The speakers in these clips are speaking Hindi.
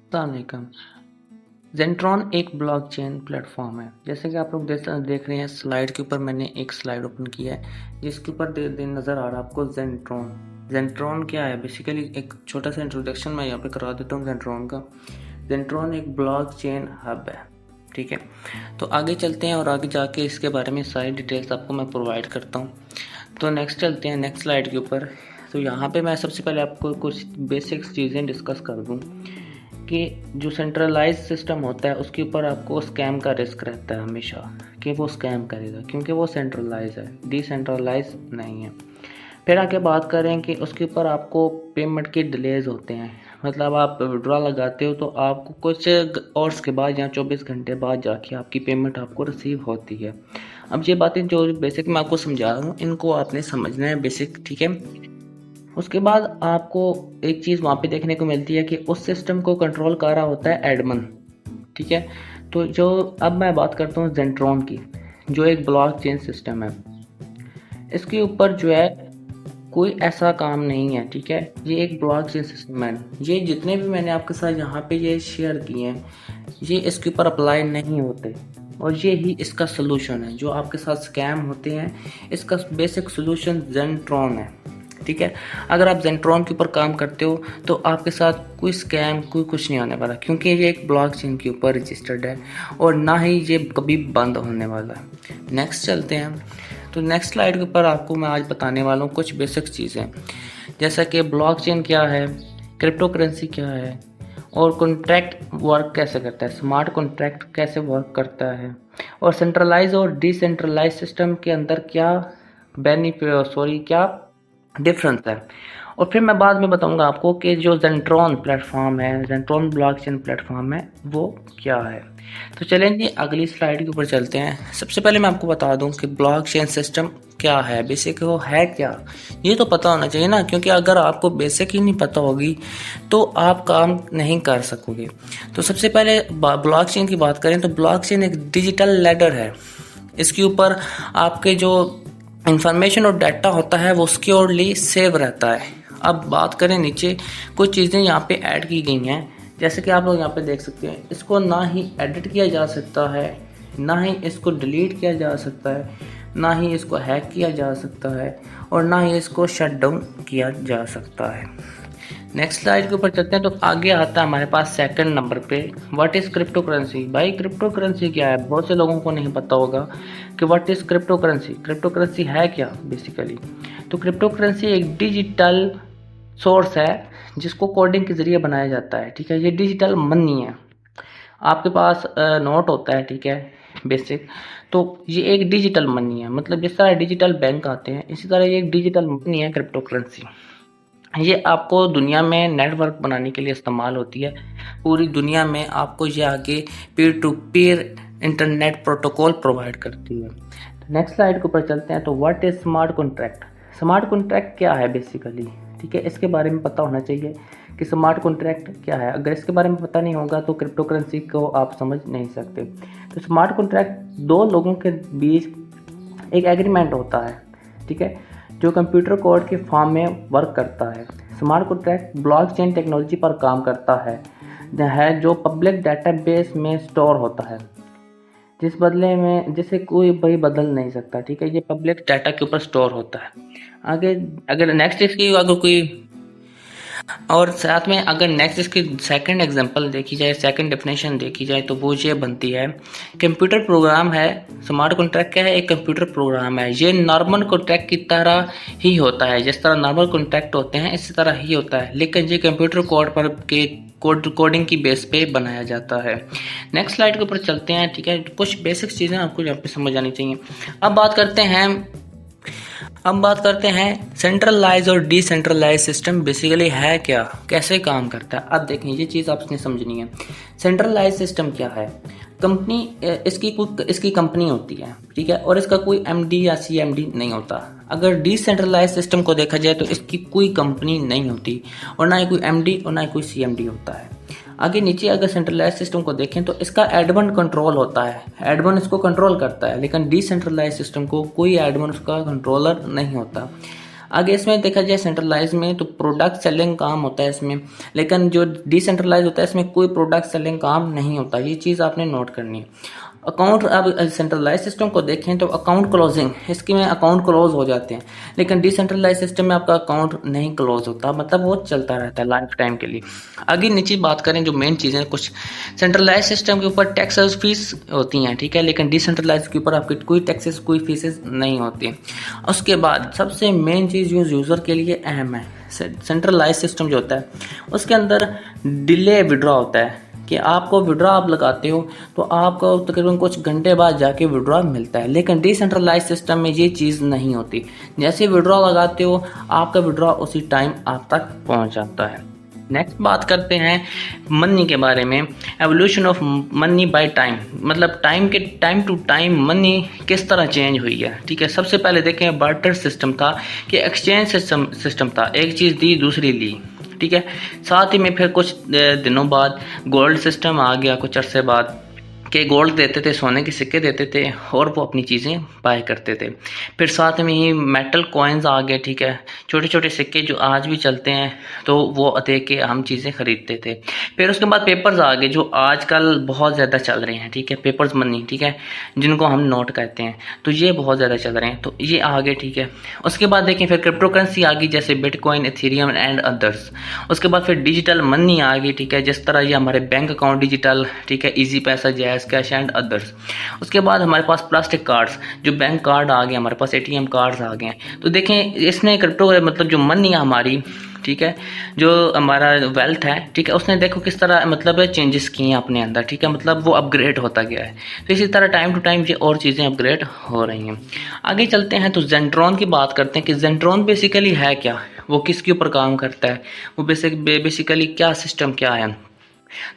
अस्सलामुअलैकुम। ज़ेंट्रॉन एक ब्लॉकचेन प्लेटफॉर्म है। जैसे कि आप लोग देख रहे हैं स्लाइड के ऊपर, मैंने एक स्लाइड ओपन किया है जिसके ऊपर नज़र आ रहा है आपको ज़ेंट्रॉन। ज़ेंट्रॉन क्या है? बेसिकली एक छोटा सा इंट्रोडक्शन मैं यहाँ पे करा देता हूँ ज़ेंट्रॉन का। ज़ेंट्रॉन एक ब्लॉकचेन हब है, ठीक है। तो आगे चलते हैं और आगे जाके इसके बारे में सारी डिटेल्स आपको मैं प्रोवाइड करता हूँ। तो नेक्स्ट चलते हैं नेक्स्ट स्लाइड के ऊपर। तो यहाँ पे मैं सबसे पहले आपको कुछ बेसिक्स चीज़ें डिस्कस कर दूँ कि जो सेंट्रलाइज सिस्टम होता है उसके ऊपर आपको स्कैम का रिस्क रहता है हमेशा कि वो स्कैम करेगा, क्योंकि वो सेंट्रलाइज है, डिसेंट्रलाइज नहीं है। फिर आगे बात करें कि उसके ऊपर आपको पेमेंट के डिलेज होते हैं। मतलब आप विड्रॉ लगाते हो तो आपको कुछ आवर्स के बाद या 24 घंटे बाद जाके आपकी पेमेंट आपको रिसीव होती है। अब ये बातें जो बेसिक मैं आपको समझा रहा हूँ इनको आपने समझना है बेसिक, ठीक है। उसके बाद आपको एक चीज़ वहाँ पे देखने को मिलती है कि उस सिस्टम को कंट्रोल कर रहा होता है एडमन, ठीक है। तो जो अब मैं बात करता हूँ ज़ेंट्रॉन की, जो एक ब्लॉकचेन सिस्टम है, इसके ऊपर जो है कोई ऐसा काम नहीं है, ठीक है। ये एक ब्लॉकचेन सिस्टम है। ये जितने भी मैंने आपके साथ यहाँ पे ये शेयर किए हैं ये इसके ऊपर अप्लाई नहीं होते, और ये ही इसका सोल्यूशन है। जो आपके साथ स्कैम होते हैं इसका बेसिक सोल्यूशन ज़ेंट्रॉन है, ठीक है। अगर आप ज़ेंट्रॉन के ऊपर काम करते हो तो आपके साथ कोई स्कैम कोई कुछ नहीं आने वाला, क्योंकि ये एक ब्लॉकचेन के ऊपर रजिस्टर्ड है और ना ही ये कभी बंद होने वाला है। नेक्स्ट चलते हैं। तो नेक्स्ट स्लाइड के ऊपर आपको मैं आज बताने वाला हूँ कुछ बेसिक चीज़ें, जैसा कि ब्लॉकचेन क्या है, क्रिप्टो करेंसी क्या है, और कॉन्ट्रैक्ट वर्क कैसे करता है, स्मार्ट कॉन्ट्रैक्ट कैसे वर्क करता है, और सेंट्रलाइज और डिसेंट्रलाइज सिस्टम के अंदर क्या क्या डिफरेंस है। और फिर मैं बाद में बताऊंगा आपको कि जो ज़ेंट्रॉन प्लेटफॉर्म है, ज़ेंट्रॉन ब्लॉकचेन प्लेटफॉर्म है, वो क्या है। तो चलें जी अगली स्लाइड के ऊपर चलते हैं। सबसे पहले मैं आपको बता दूं कि ब्लॉकचेन सिस्टम क्या है, बेसिक वो है क्या, ये तो पता होना चाहिए ना, क्योंकि अगर आपको बेसिक ही नहीं पता होगी तो आप काम नहीं कर सकोगे। तो सबसे पहले ब्लॉकचेन की बात करें तो ब्लॉकचेन एक डिजिटल लैडर है। इसके ऊपर आपके जो इंफॉर्मेशन और डाटा होता है वो सिक्योरली सेव रहता है। अब बात करें नीचे कुछ चीज़ें यहाँ पे ऐड की गई हैं, जैसे कि आप लोग यहाँ पे देख सकते हैं। इसको ना ही एडिट किया जा सकता है, ना ही इसको डिलीट किया जा सकता है, ना ही इसको हैक किया जा सकता है, और ना ही इसको शट डाउन किया जा सकता है। नेक्स्ट स्लाइड के ऊपर चलते हैं। तो आगे आता है हमारे पास सेकंड नंबर पे व्हाट इज़ क्रिप्टो करेंसी। भाई क्रिप्टो करेंसी क्या है, बहुत से लोगों को नहीं पता होगा कि what is crypto currency. Crypto currency है क्या बेसिकली। तो क्रिप्टो करेंसी एक डिजिटल सोर्स है जिसको कोडिंग के ज़रिए बनाया जाता है, ठीक है। ये डिजिटल मनी है। आपके पास नोट होता है, ठीक है, बेसिक। तो ये एक डिजिटल मनी है, मतलब जिस तरह डिजिटल बैंक आते हैं इसी तरह ये एक डिजिटल मनी है क्रिप्टो करेंसी। ये आपको दुनिया में नेटवर्क बनाने के लिए इस्तेमाल होती है। पूरी दुनिया में आपको ये आगे peer to peer internet protocol provide करती है। नेक्स्ट स्लाइड के ऊपर चलते हैं। तो what is smart contract. Smart contract क्या है बेसिकली, ठीक है, इसके बारे में पता होना चाहिए कि स्मार्ट कॉन्ट्रैक्ट क्या है। अगर इसके बारे में पता नहीं होगा तो क्रिप्टो करेंसी को आप समझ नहीं सकते। तो स्मार्ट कॉन्ट्रैक्ट दो लोगों के बीच एक एग्रीमेंट होता है, ठीक है, जो कंप्यूटर कोड के फॉर्म में वर्क करता है। स्मार्ट कॉन्ट्रैक्ट ब्लॉकचेन टेक्नोलॉजी पर काम करता है जो पब्लिक डेटाबेस में स्टोर होता है, जिस बदले में जिसे कोई भी बदल नहीं सकता, ठीक है। ये पब्लिक डाटा के ऊपर स्टोर होता है। आगे अगर नेक्स्ट इसकी अगर कोई और साथ में अगर नेक्स्ट इसकी सेकंड एग्जांपल देखी जाए, सेकंड डेफिनेशन देखी जाए, तो वो ये बनती है कंप्यूटर प्रोग्राम है। स्मार्ट कॉन्ट्रैक्ट क्या है, एक कंप्यूटर प्रोग्राम है। ये नॉर्मल कॉन्ट्रैक्ट की तरह ही होता है, जिस तरह नॉर्मल कॉन्ट्रैक्ट होते हैं इसी तरह ही होता है, लेकिन ये कंप्यूटर कोड पर के कोडिंग की बेस पे बनाया जाता है। नेक्स्ट स्लाइड के ऊपर चलते हैं, ठीक है। कुछ बेसिक चीज़ें आपको यहाँ पे समझ आनी चाहिए। अब बात करते हैं सेंट्रलाइज और डिसेंट्रलाइज सिस्टम बेसिकली है क्या, कैसे काम करता है। अब देखें ये चीज़ आपने समझनी है। सेंट्रलाइज सिस्टम क्या है, कंपनी इसकी कंपनी होती है, ठीक है, और इसका कोई एमडी या सीएमडी नहीं होता। अगर डिसेंट्रलाइज सिस्टम को देखा जाए तो इसकी कोई कंपनी नहीं होती, और ना ही कोई एमडी और ना ही कोई सीएमडी होता है। आगे नीचे अगर सेंट्रलाइज सिस्टम को देखें तो इसका एडमन कंट्रोल होता है, एडमन इसको कंट्रोल करता है, लेकिन डिसेंट्रलाइज सिस्टम को कोई एडमन उसका कंट्रोलर नहीं होता। आगे इसमें देखा जाए सेंट्रलाइज में तो प्रोडक्ट सेलिंग काम होता है इसमें, लेकिन जो डिसेंट्रलाइज होता है इसमें कोई प्रोडक्ट सेलिंग काम नहीं होता। ये चीज़ आपने नोट करनी है। अकाउंट, अब सेंट्रलाइज सिस्टम को देखें तो अकाउंट क्लोजिंग, इसकी में अकाउंट क्लोज हो जाते हैं, लेकिन डिसेंट्रलाइज सिस्टम में आपका अकाउंट नहीं क्लोज होता, मतलब वो चलता रहता है लाइफ टाइम के लिए। आगे नीचे बात करें जो मेन चीज़ें, कुछ सेंट्रलाइज सिस्टम के ऊपर टैक्स और फीस होती हैं, ठीक है, लेकिन डिसेंट्रलाइज के ऊपर आपकी कोई टैक्सेस कोई फीसेस नहीं होती। उसके बाद सबसे मेन चीज़ जो यूज़र के लिए अहम है, सेंट्रलाइज सिस्टम जो होता है उसके अंदर डिले विड्रॉ होता है कि आपको विड्रॉ आप लगाते हो तो आपको तकरीबन कुछ घंटे बाद जाके विड्रॉ मिलता है, लेकिन डिसेंट्रलाइज सिस्टम में ये चीज़ नहीं होती। जैसे विड्रॉ लगाते हो आपका विड्रॉ उसी टाइम आप तक पहुंच जाता है। नेक्स्ट बात करते हैं मनी के बारे में, evolution of money by time, मतलब टाइम टू टाइम मनी किस तरह चेंज हुई है, ठीक है। सबसे पहले देखें बार्टर सिस्टम था कि एक्सचेंज सिस्टम था, एक चीज़ दी दूसरी ली, ठीक है। साथ ही में फिर कुछ दिनों बाद गोल्ड सिस्टम आ गया, कुछ अरसे बाद के गोल्ड देते थे, सोने के सिक्के देते थे और वो अपनी चीज़ें बाय करते थे। फिर साथ में ही मेटल कॉइन्स आ गए, ठीक है, छोटे छोटे सिक्के जो आज भी चलते हैं, तो वो दे के हम चीज़ें खरीदते थे। फिर उसके बाद पेपर्स आ गए जो आजकल बहुत ज़्यादा चल रहे हैं, ठीक है, पेपर्स मनी, ठीक है, जिनको हम नोट कहते हैं, तो ये बहुत ज़्यादा चल रहे हैं, तो ये आ गए, ठीक है। उसके बाद देखें फिर क्रिप्टो करेंसी आ गई, जैसे बिटकॉइन, इथेरियम एंड अदर्स। उसके बाद फिर डिजिटल मनी आ गई, ठीक है, जिस तरह ये हमारे बैंक अकाउंट डिजिटल, ठीक है, इजी पैसा, जैस कैश एंड अदर्स। उसके बाद हमारे पास प्लास्टिक कार्ड्स, जो बैंक कार्ड आ गए, हमारे पास एटीएम कार्ड्स आ गए। तो देखें इसने क्रिप्टो मतलब जो मनी है हमारी, ठीक है, जो हमारा वेल्थ है, ठीक है, उसने देखो किस तरह मतलब चेंजेस किए हैं अपने अंदर, ठीक है, मतलब वो अपग्रेड होता गया है। तो इसी तरह टाइम टू टाइम ये और चीज़ें अपग्रेड हो रही हैं। आगे चलते हैं तो जेंट्रॉन की बात करते हैं कि जेंट्रॉन बेसिकली है क्या, वो किसके ऊपर काम करता है, वो बेसिकली क्या सिस्टम क्या है।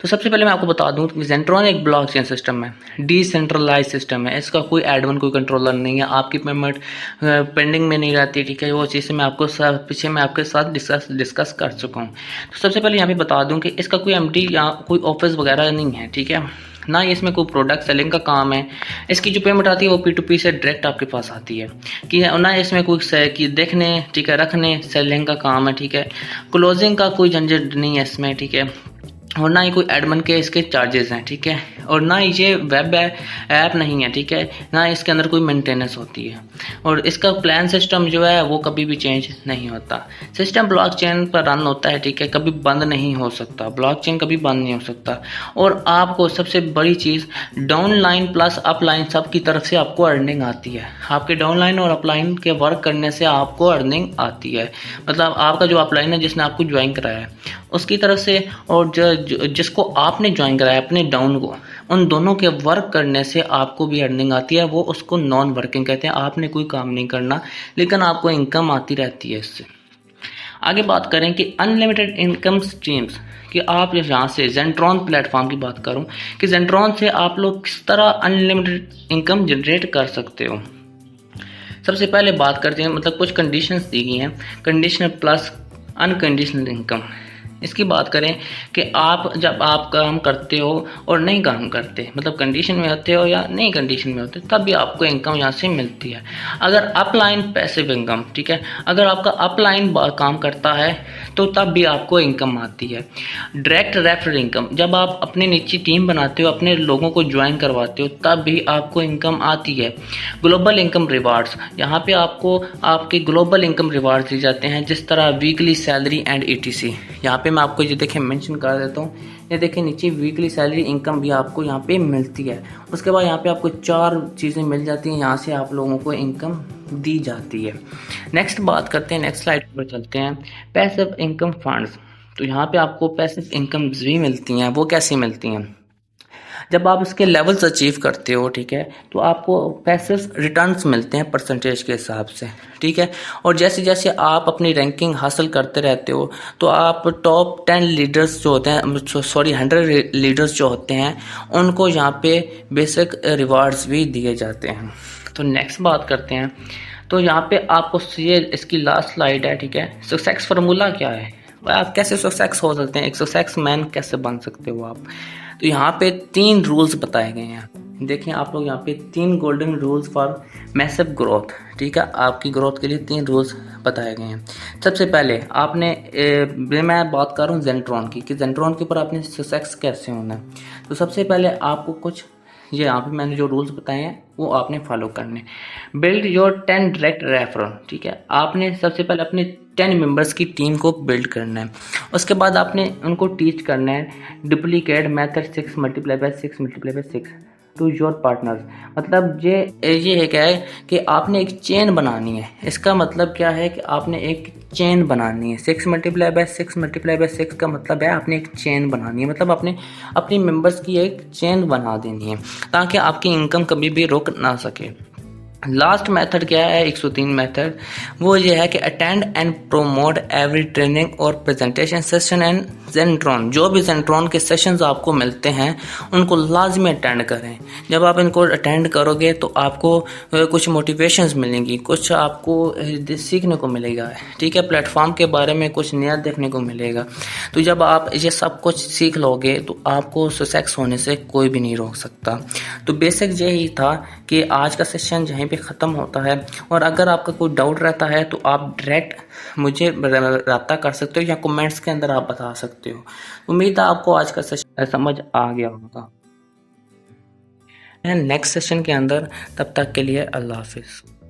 तो सबसे पहले मैं आपको बता दूं कि जेंट्रॉन एक ब्लॉकचेन सिस्टम है, डिसेंट्रलाइज सिस्टम है, इसका कोई एडमिन कोई कंट्रोलर नहीं है, आपकी पेमेंट पेंडिंग में नहीं रहती, ठीक है, वो चीज़ें मैं आपको पीछे मैं आपके साथ डिस्कस कर चुका हूँ। तो सबसे पहले यहाँ पे बता दूँ कि इसका कोई एमडी या कोई ऑफिस वगैरह नहीं है, ठीक है, ना ही इसमें कोई प्रोडक्ट सेलिंग का काम है। इसकी जो पेमेंट आती है वो P2P से डायरेक्ट आपके पास आती है, कि ना इसमें कोई कि देखने, ठीक है, रखने सेलिंग का काम है, ठीक है, क्लोजिंग का कोई झंझट नहीं है इसमें, ठीक है, और ना ही कोई एडमिन के इसके चार्जेस हैं, ठीक है, और ना ही ये वेब ऐप नहीं है, ठीक है, ना इसके अंदर कोई मेंटेनेंस होती है, और इसका प्लान सिस्टम जो है वो कभी भी चेंज नहीं होता। सिस्टम ब्लॉकचेन पर रन होता है, ठीक है, कभी बंद नहीं हो सकता, ब्लॉकचेन कभी बंद नहीं हो सकता। और आपको सबसे बड़ी चीज़ डाउनलाइन प्लस अपलाइन सब की तरफ से आपको अर्निंग आती है, आपके डाउनलाइन और अपलाइन के वर्क करने से आपको अर्निंग आती है, मतलब आपका जो अपलाइन है जिसने आपको ज्वाइन कराया है उसकी तरफ से, और जिसको आपने ज्वाइन कराया अपने डाउन को, उन दोनों के वर्क करने से आपको भी अर्निंग आती है। वो उसको नॉन वर्किंग कहते हैं, आपने कोई काम नहीं करना लेकिन आपको इनकम आती रहती है इससे। आगे बात करें कि अनलिमिटेड इनकम स्ट्रीम्स, कि आप यहाँ से जेंट्रॉन प्लेटफॉर्म की बात करूँ कि जेंट्रॉन से आप लोग किस तरह अनलिमिटेड इनकम जनरेट कर सकते हो। सबसे पहले बात करते हैं, मतलब कुछ कंडीशंस दी गई हैं, कंडीशनल प्लस अनकंडीशनल इनकम। इसकी बात करें कि आप जब आप काम करते हो और नहीं काम करते, मतलब कंडीशन में होते हो या नहीं कंडीशन में होते, तब भी आपको इनकम यहाँ से मिलती है। अगर अपलाइन पैसिव इनकम, ठीक है, अगर आपका अपलाइन काम करता है तो तब भी आपको इनकम आती है। डायरेक्ट रेफरल इनकम, जब आप अपनी नीचे टीम बनाते हो, अपने लोगों को ज्वाइन करवाते हो, तब भी आपको इनकम आती है। ग्लोबल इनकम रिवार्ड्स, यहाँ पे आपको आपके ग्लोबल इनकम रिवार्ड्स दिए जाते हैं, जिस तरह वीकली सैलरी एंड ETC। यहाँ पे मैं आपको ये देखें मेंशन कर देता हूँ, ये देखें नीचे वीकली सैलरी इनकम भी आपको यहाँ पे मिलती है। उसके बाद यहाँ पे आपको 4 चीज़ें मिल जाती हैं, यहाँ से आप लोगों को इनकम दी जाती है। नेक्स्ट बात करते हैं, नेक्स्ट स्लाइड पर चलते हैं, पैसिव इनकम फंड्स। तो यहाँ पे आपको पैसिव इनकम्स भी मिलती हैं। वो कैसी मिलती हैं, जब आप इसके लेवल्स अचीव करते हो, ठीक है, तो आपको पैसिव रिटर्न्स मिलते हैं परसेंटेज के हिसाब से, ठीक है। और जैसे जैसे आप अपनी रैंकिंग हासिल करते रहते हो तो आप टॉप 10 लीडर्स जो होते हैं, सॉरी 100 लीडर्स जो होते हैं, उनको यहाँ पे बेसिक रिवार्ड्स भी दिए जाते हैं। तो नेक्स्ट बात करते हैं, तो यहाँ पे आपको ये इसकी लास्ट स्लाइड है, ठीक है। सक्सेस फार्मूला क्या है, आप कैसे सक्सेस हो सकते हैं, एक सक्सेस मैन कैसे बन सकते हो आप। तो यहाँ पे 3 रूल्स बताए गए हैं, देखिए आप लोग यहाँ पे 3 golden rules for massive growth, ठीक है, आपकी ग्रोथ के लिए 3 रूल्स बताए गए हैं। सबसे पहले आपने मैं बात कर रहा हूँ जेंट्रॉन की, कि जेंट्रॉन के ऊपर आपने सक्सेस कैसे होना है। तो सबसे पहले आपको कुछ ये यहाँ पे मैंने जो रूल्स बताए हैं वो आपने फॉलो करने। बिल्ड योर 10 डायरेक्ट रेफरल, ठीक है, आपने सबसे पहले अपने 10 मेंबर्स की टीम को बिल्ड करना है। उसके बाद आपने उनको टीच करना है duplicate method 6 multiply by 6 multiply by 6 to your partners. मतलब ये है क्या है कि आपने एक चेन बनानी है। इसका मतलब क्या है कि आपने एक चेन बनानी है। 6 मल्टीप्लाई बाय 6 मल्टीप्लाई बाय 6 का मतलब है आपने एक चेन बनानी है, मतलब आपने अपनी मेंबर्स की एक चेन बना देनी है ताकि आपकी इनकम कभी भी रुक ना सके। लास्ट मेथड क्या है, 103 मेथड, वो ये है कि attend and promote every training और प्रेजेंटेशन सेशन एंड जेंट्रॉन। जो भी जेंट्रॉन के सेशंस आपको मिलते हैं उनको लाजमी अटेंड करें। जब आप इनको अटेंड करोगे तो आपको कुछ मोटिवेशंस मिलेंगी, कुछ आपको सीखने को मिलेगा, ठीक है, प्लेटफॉर्म के बारे में कुछ नया देखने को मिलेगा। तो जब आप ये सब कुछ सीख लोगे तो आपको सक्सेस होने से कोई भी नहीं रोक सकता। तो बेसिक यही था कि आज का सेशन यहीं पे ख़त्म होता है। और अगर आपका कोई डाउट रहता है तो आप डायरेक्ट मुझे रब्ता कर सकते हो या कमेंट्स के अंदर आप बता सकते हो। उम्मीद है आपको आज का सेशन समझ आ गया होगा। नेक्स्ट सेशन के अंदर, तब तक के लिए अल्लाह हाफिज़।